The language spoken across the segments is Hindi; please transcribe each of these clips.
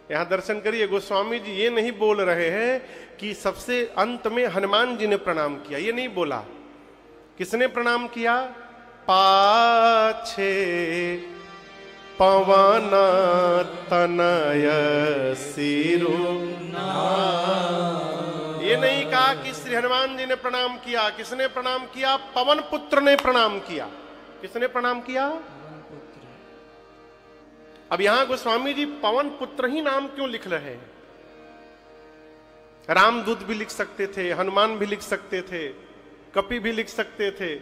यहां दर्शन करिए, गोस्वामी जी ये नहीं बोल रहे हैं कि सबसे अंत में हनुमान जी ने प्रणाम किया, ये नहीं बोला। किसने प्रणाम किया? पाछे पवन तनय सिरु, ये नहीं कहा कि श्री हनुमान जी ने प्रणाम किया। किसने प्रणाम किया? पवन पुत्र ने प्रणाम किया। किसने प्रणाम किया? अब यहां गोस्वामी जी पवन पुत्र ही नाम क्यों लिख रहे हैं? रामदूत भी लिख सकते थे, हनुमान भी लिख सकते थे, कपि भी लिख सकते थे।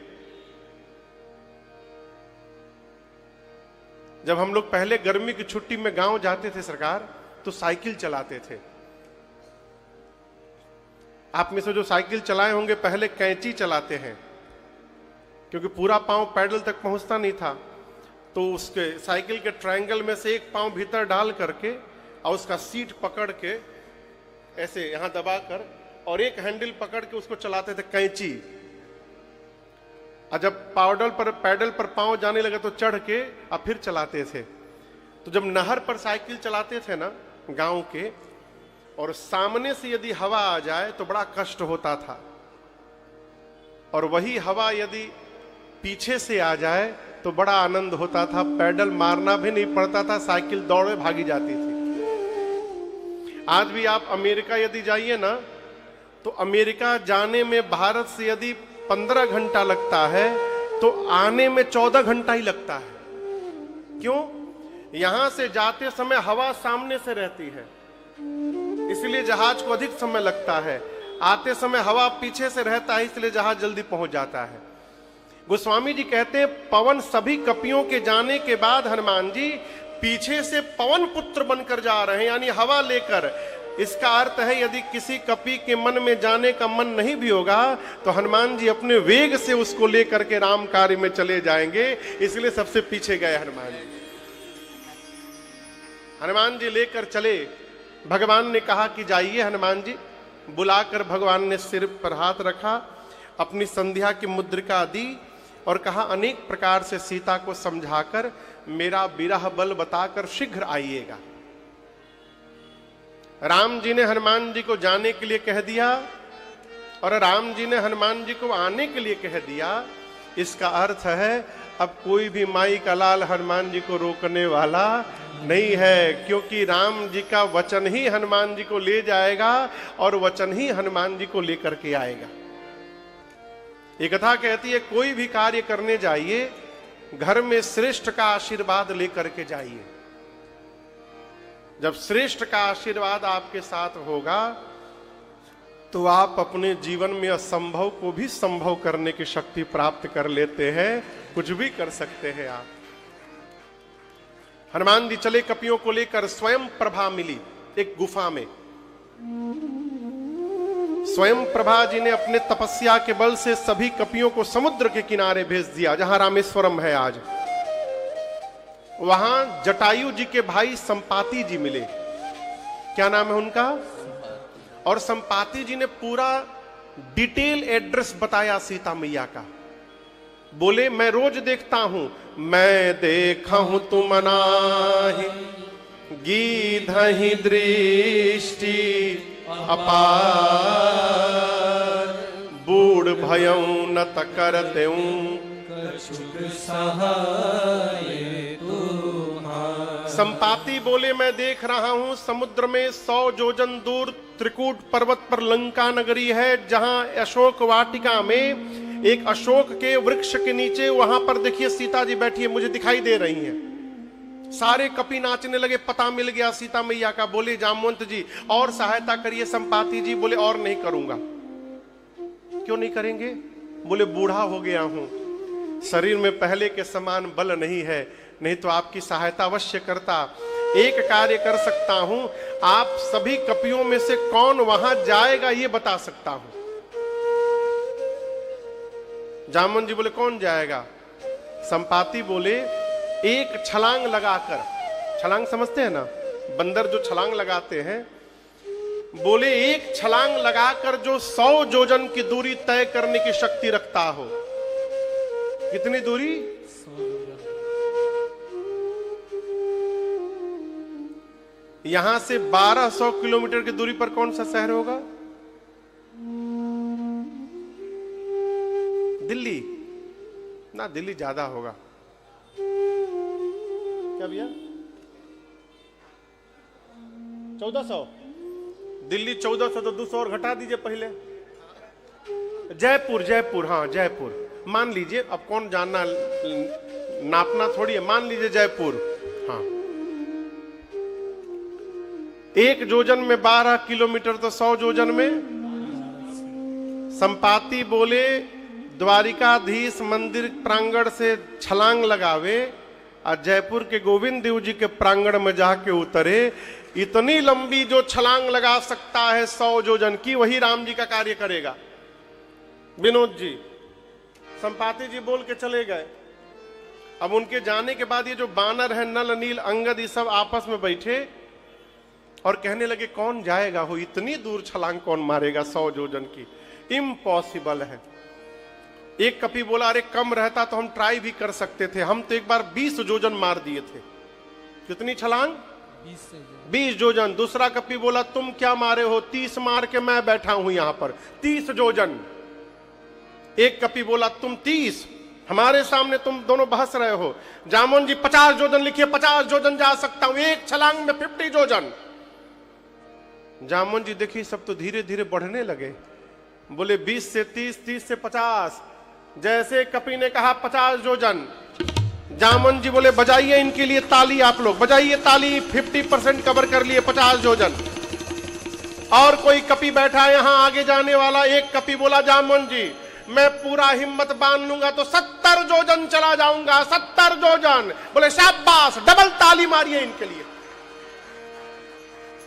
जब हम लोग पहले गर्मी की छुट्टी में गांव जाते थे सरकार, तो साइकिल चलाते थे। आप में से जो साइकिल चलाए होंगे पहले कैंची चलाते हैं, क्योंकि पूरा पांव पैडल तक पहुंचता नहीं था, तो उसके साइकिल के ट्रायंगल में से एक पांव भीतर डाल करके और उसका सीट पकड़ के ऐसे यहां दबाकर और एक हैंडल पकड़ के उसको चलाते थे, कैंची। और जब पैडल पर पांव जाने लगे तो चढ़ के और फिर चलाते थे। तो जब नहर पर साइकिल चलाते थे ना गांव के, और सामने से यदि हवा आ जाए तो बड़ा कष्ट होता था, और वही हवा यदि पीछे से आ जाए तो बड़ा आनंद होता था। पैडल मारना भी नहीं पड़ता था, साइकिल दौड़े भागी जाती थी। आज भी आप अमेरिका यदि जाइए ना, तो अमेरिका जाने में भारत से यदि 15 घंटा लगता है तो आने में 14 घंटा ही लगता है। क्यों? यहां से जाते समय हवा सामने से रहती है, इसलिए जहाज को अधिक समय लगता है। आते समय हवा पीछे से रहता है, इसलिए जहाज जल्दी पहुंच जाता है। गोस्वामी जी कहते हैं पवन सभी कपियों के जाने के बाद हनुमान जी पीछे से पवन पुत्र बनकर जा रहे हैं, यानी हवा लेकर। इसका अर्थ है यदि किसी कपि के मन में जाने का मन नहीं भी होगा तो हनुमान जी अपने वेग से उसको लेकर के राम कार्य में चले जाएंगे, इसलिए सबसे पीछे गए हनुमान जी। हनुमान जी लेकर चले। भगवान ने कहा कि जाइए हनुमान जी। बुलाकर भगवान ने सिर पर हाथ रखा, अपनी संध्या की मुद्रिका दी और कहा अनेक प्रकार से सीता को समझाकर मेरा विरह बल बताकर शीघ्र आइएगा। राम जी ने हनुमान जी को जाने के लिए कह दिया और राम जी ने हनुमान जी को आने के लिए कह दिया। इसका अर्थ है अब कोई भी माई का लाल हनुमान जी को रोकने वाला नहीं है, क्योंकि राम जी का वचन ही हनुमान जी को ले जाएगा और वचन ही हनुमान जी को लेकर के आएगा। ये कथा कहती है कोई भी कार्य करने जाइए, घर में श्रेष्ठ का आशीर्वाद लेकर के जाइए। जब श्रेष्ठ का आशीर्वाद आपके साथ होगा तो आप अपने जीवन में असंभव को भी संभव करने की शक्ति प्राप्त कर लेते हैं, कुछ भी कर सकते हैं आप। हनुमान जी चले कपियों को लेकर। स्वयं प्रभा मिली एक गुफा में। स्वयं प्रभा जी ने अपने तपस्या के बल से सभी कपियों को समुद्र के किनारे भेज दिया, जहां रामेश्वरम है आज। वहां जटायु जी के भाई संपाति जी मिले। क्या नाम है उनका? और संपाति जी ने पूरा डिटेल एड्रेस बताया सीता मैया का। बोले मैं रोज देखता हूं, मैं देखा हूं तुम नाही, गीधहि दृष्टि अपार, बूढ़ भयं न करतेऊं संपाति बोले मैं देख रहा हूं समुद्र में 100 योजन दूर त्रिकूट पर्वत पर लंका नगरी है, जहां अशोक वाटिका में एक अशोक के वृक्ष के नीचे, वहां पर देखिए सीता जी बैठी है, मुझे दिखाई दे रही हैं। सारे कपि नाचने लगे, पता मिल गया सीता मैया का। बोले जामवंत जी और सहायता करिए। संपाति जी बोले और नहीं करूंगा। क्यों नहीं करेंगे? बोले बूढ़ा हो गया हूं, शरीर में पहले के समान बल नहीं है, नहीं तो आपकी सहायता अवश्य करता। एक कार्य कर सकता हूं, आप सभी कपियों में से कौन वहां जाएगा ये बता सकता हूं। जामवंत जी बोले कौन जाएगा? संपाति बोले एक छलांग लगाकर, छलांग समझते हैं ना, बंदर जो छलांग लगाते हैं, बोले एक छलांग लगाकर जो 100 योजन की दूरी तय करने की शक्ति रखता हो। कितनी दूरी? 100 यहां से 1200 किलोमीटर की दूरी पर कौन सा शहर होगा? दिल्ली ना, दिल्ली ज्यादा होगा। क्या भैया? 1400? दिल्ली 1400 तो 200 और घटा दीजिए पहले। जयपुर, जयपुर, हाँ जयपुर मान लीजिए। अब कौन जानना, नापना थोड़ी है, मान लीजिए जयपुर। हाँ, 1 योजन में 12 किलोमीटर तो 100 योजन में। संपाति बोले द्वारिकाधीश मंदिर प्रांगण से छलांग लगावे और जयपुर के गोविंद देव जी के प्रांगण में जाके उतरे। इतनी लंबी जो छलांग लगा सकता है 100 योजन की, वही राम जी का कार्य करेगा। विनोद जी, संपाति जी बोल के चले गए। अब उनके जाने के बाद ये जो बानर है, नल, नील, अंगद, ये सब आपस में बैठे और कहने लगे कौन जाएगा हो, इतनी दूर छलांग कौन मारेगा 100 योजन की, इम्पॉसिबल है। एक कपि बोला अरे कम रहता तो हम ट्राई भी कर सकते थे, हम तो एक बार 20 योजन मार दिए थे। कितनी छलांग? 20 योजन। दूसरा कपि बोला तुम क्या मारे हो, 30 मार के मैं बैठा हूं यहां पर, 30 योजन। एक कपि बोला तुम 30, हमारे सामने तुम दोनों बहस रहे हो। जामोन जी 50 योजन लिखिए, 50 योजन जा सकता हूं, एक छलांग में 50 योजन। जामोन जी देखिए सब तो धीरे धीरे बढ़ने लगे, बोले 20 से 30, 30 से 50। जैसे कपि ने कहा 50 योजन, जामोन जी बोले बजाइए इनके लिए ताली, आप लोग बजाइए ताली, 50% कवर कर लिए 50 योजन। और कोई कपि बैठा यहां आगे जाने वाला। एक कपि बोला जामोन जी मैं पूरा हिम्मत बांध लूंगा तो 70 योजन चला जाऊंगा, 70 योजन। बोले शाबाश, डबल ताली मारिए इनके लिए।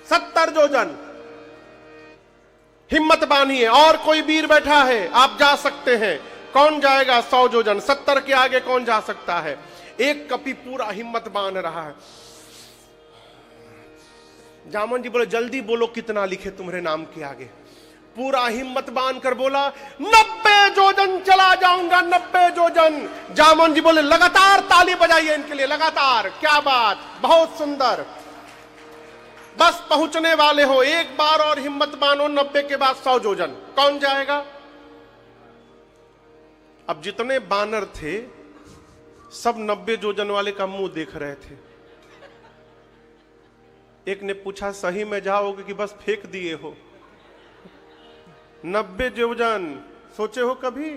70 योजन हिम्मत बांधिए। और कोई वीर बैठा है, आप जा सकते हैं। कौन जाएगा 100 योजन? 70 के आगे कौन जा सकता है? एक कपि पूरा हिम्मत बांध रहा है। जामोन जी बोले जल्दी बोलो कितना लिखे तुम्हारे नाम के आगे। पूरा हिम्मत बांध कर बोला 90 योजन चला जाऊंगा, 90 योजन। जामोन जी बोले लगातार ताली बजाइए इनके लिए, लगातार। क्या बात, बहुत सुंदर। बस पहुंचने वाले हो, एक बार और हिम्मत बांधो, 90 के बाद 100 योजन। कौन जाएगा? अब जितने बानर थे सब 90 योजन वाले का मुंह देख रहे थे। एक ने पूछा सही में जाओगे कि बस फेंक दिए हो? 90 योजन सोचे हो कभी?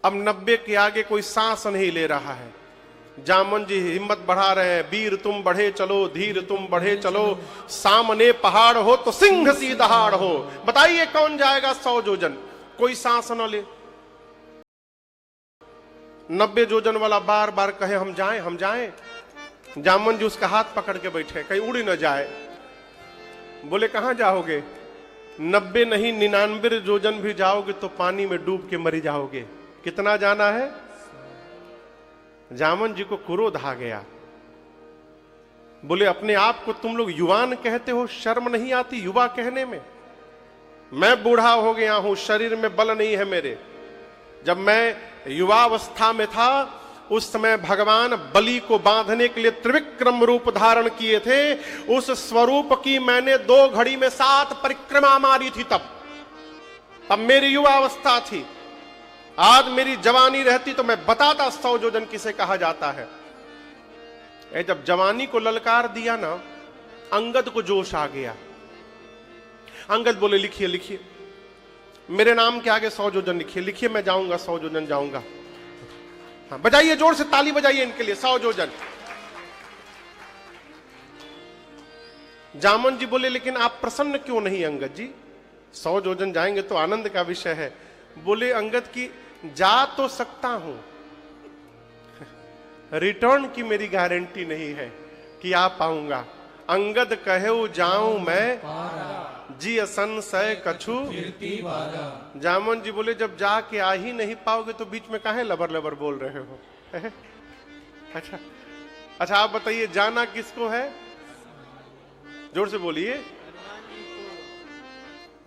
अब 90 के आगे कोई सांस नहीं ले रहा है। जामोन जी हिम्मत बढ़ा रहे हैं, वीर तुम बढ़े चलो, धीर तुम बढ़े चलो, सामने पहाड़ हो तो सिंह सी दहाड़ हो। बताइए कौन जाएगा 100 योजन? कोई सांस न ले। 90 योजन वाला बार बार कहे हम जाएं, हम जाएं। जामोन जी उसका हाथ पकड़ के बैठे, कहीं उड़ न जाए। बोले कहां जाओगे? 90 नहीं 99 योजन भी जाओगे तो पानी में डूब के मरी जाओगे। कितना जाना है? जामोन जी को क्रोध आ गया। बोले अपने आप को तुम लोग युवान कहते हो, शर्म नहीं आती युवा कहने में? मैं बूढ़ा हो गया हूं, शरीर में बल नहीं है मेरे। जब मैं युवावस्था में था उस समय भगवान बलि को बांधने के लिए त्रिविक्रम रूप धारण किए थे। उस स्वरूप की मैंने 2 घड़ी में 7 परिक्रमा मारी थी। तब मेरी युवावस्था थी। आज मेरी जवानी रहती तो मैं बताता 100 योजन किसे कहा जाता है। जब जवानी को ललकार दिया ना, अंगद को जोश आ गया। अंगद बोले लिखिए लिखिए, मेरे नाम के आगे 100 योजन लिखिए, लिखिए मैं जाऊंगा 100 योजन जाऊंगा। हाँ बजाइए, जोर से ताली बजाइए इनके लिए, 100 योजन। जामोन जी बोले लेकिन आप प्रसन्न क्यों नहीं अंगद जी? 100 योजन जाएंगे तो आनंद का विषय है। बोले अंगद की जा तो सकता हूं, रिटर्न की मेरी गारंटी नहीं है कि आ पाऊंगा। अंगद कहे जाऊं मैं जी असंशय कछु। जामोन जी बोले जब जाके आ ही नहीं पाओगे तो बीच में काहे लबर लबर बोल रहे हो? अच्छा आप बताइए जाना किसको है? जोर से बोलिए।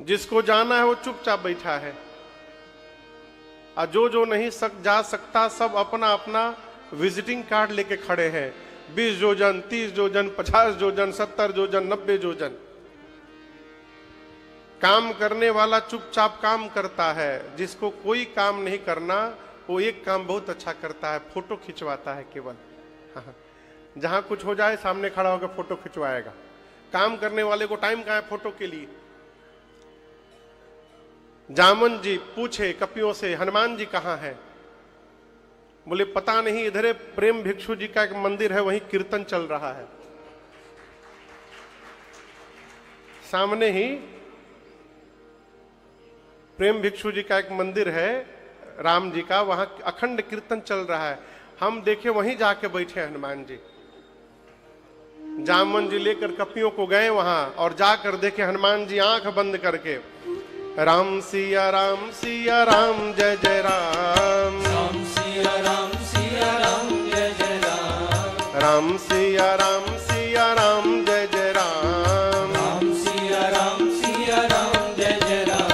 जिसको जाना है वो चुपचाप बैठा है, और जो नहीं जा सकता सब अपना अपना विजिटिंग कार्ड लेके खड़े हैं। 20 योजन, 30 योजन, 50 योजन, 70 योजन, 90 योजन। काम करने वाला चुपचाप काम करता है, जिसको कोई काम नहीं करना वो एक काम बहुत अच्छा करता है, फोटो खिंचवाता है केवल। हाँ, जहां कुछ हो जाए सामने खड़ा होकर फोटो खिंचवाएगा। काम करने वाले को टाइम कहाँ है फोटो के लिए। जामन जी पूछे कपियों से, हनुमान जी कहाँ है? बोले पता नहीं, इधर प्रेम भिक्षु जी का एक मंदिर है, वहीं कीर्तन चल रहा है। सामने ही प्रेम भिक्षु जी का एक मंदिर है राम जी का, वहां अखंड कीर्तन चल रहा है। हम देखे वहीं जाके बैठे हनुमान जी। जामन जी लेकर कपियों को गए वहां और जाकर देखे हनुमान जी आंख बंद करके, राम सिया राम जय जय राम, राम सिया राम जय जय राम, राम सिया राम जय जय राम, राम सिया राम जय जय राम।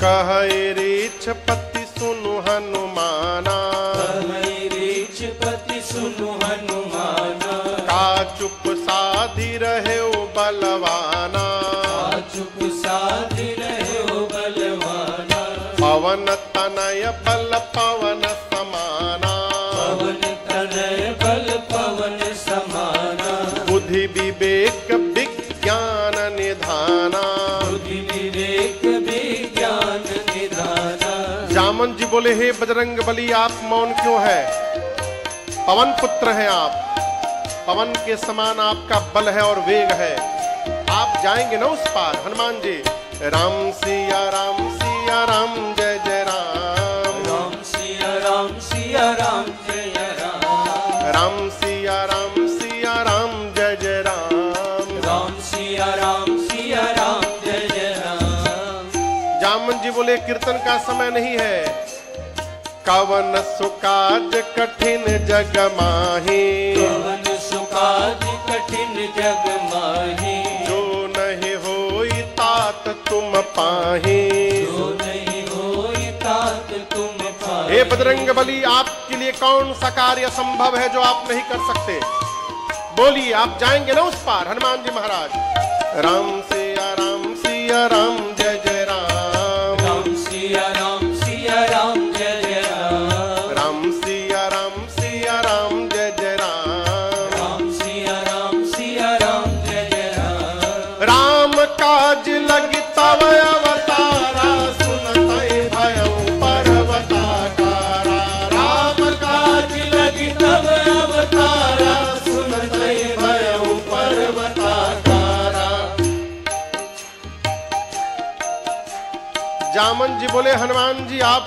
कहे रीछपति सुनु हनुमाना, कहे रीछपति सुनु हनुमाना, का चुप साधी रहे बलवाना, का चुप साधी रहे बलवाना, पवन तनय बल पवन समाना, पवन तनय बल पवन समाना, बुद्धि विवेक विज्ञान निधाना। बुद्धि विवेक विज्ञान निधाना। जामन जी बोले, हे बजरंग बली आप मौन क्यों है? पवन पुत्र हैं आप, पवन के समान आपका बल है और वेग है, आप जाएंगे ना उस पार। हनुमान जी राम सिया राम जय जय राम, राम सिया राम जय राम, राम सिया राम जय जय राम, राम सिया राम जय जय राम। जामन जी बोले कीर्तन का समय नहीं है, कवन सुकाज कठिन जग माही, कवन सुकाज कठिन जग माही, जो नहीं होई तात तुम पाही, जो नहीं होई तात तुम पाही। हे बजरंग बली आपके लिए कौन सा कार्य संभव है जो आप नहीं कर सकते? बोलिए, आप जाएंगे ना उस पार। हनुमान जी महाराज राम सिया राम जय जय राम, राम सिया राम जय जय राम, राम सिया राम जय जय राम, राम सिया राम जय जय राम। राम काज लगी तव अवतारा, सुनतै भयउ पर्वताकारा, राम काज लगी तब अवतारा, सुनतै भयउ पर्वताकारा। जामन जी बोले, हनुमान जी आप